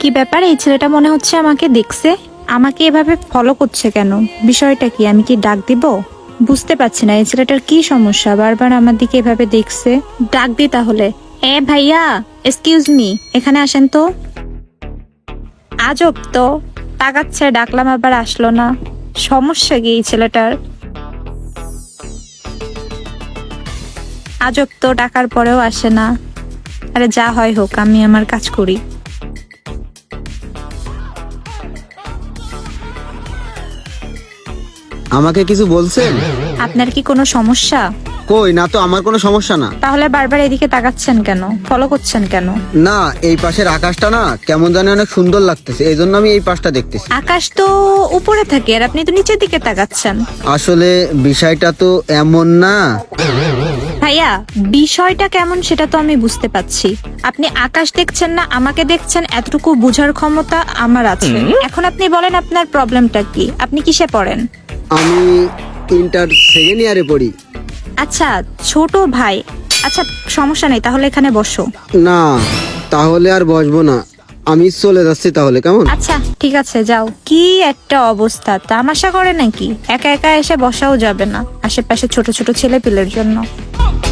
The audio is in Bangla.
কি ব্যাপার, এই ছেলেটা মনে হচ্ছে আমাকে দেখছে। আমাকে এভাবে ফলো করছে কেন? বিষয়টা কি? আমি কি ডাক দিব? বুঝতে পারছি না এই ছেলেটার কি সমস্যা, বারবার আমার দিকে এভাবে দেখছে। ডাক দি তাহলে। এ ভাইয়া, এক্সকিউজ মি, এখানে আসেন তো। আজব তো, তাকাচ্ছে, ডাকলাম আবার আসলো না। সমস্যা কি এই ছেলেটার? আজব তো, ডাকার পরেও আসে না। আরে যা হয় হোক, আমি আমার কাজ করি। আমাকে কিছু বলছেন? আপনার কি কোনো সমস্যা? কই না তো, আমার কোনো সমস্যা না। তাহলে বারবার এদিকে তাকাচ্ছেন কেন? ফলো করছেন কেন? না, এই পাশের আকাশটা না কেমন জানি অনেক সুন্দর লাগতেছে, এই জন্য আমি এই পাশটা দেখতেছি। আকাশ তো উপরে থাকে আর আপনি তো নিচের দিকে তাকাচ্ছেন। আসলে বিষয়টা তো এমন না। ভাইয়া, বিষয়টা কেমন সেটা তো আমি বুঝতে পারছি। আপনি আকাশ দেখছেন না আমাকে দেখছেন, এতটুকু বুঝার ক্ষমতা আমার আছে। এখন আপনি বলেন আপনার প্রবলেমটা কি? আপনি কিসে পড়েন? আমি ইন্টার সেকেন্ড ইয়ারে পড়ি। আচ্ছা, ছোট ভাই। আচ্ছা, সমস্যা নেই, তাহলে এখানে বসো। না, তাহলে আর বসবো না, আমি চলে যাচ্ছি তাহলে, কেমন? আচ্ছা ঠিক আছে, যাও। কি একটা অবস্থা, তামাশা করে নাকি? একা একা এসে বসাও যাবে না, আশেপাশে ছোট ছোট ছেলে পিলের জন্য।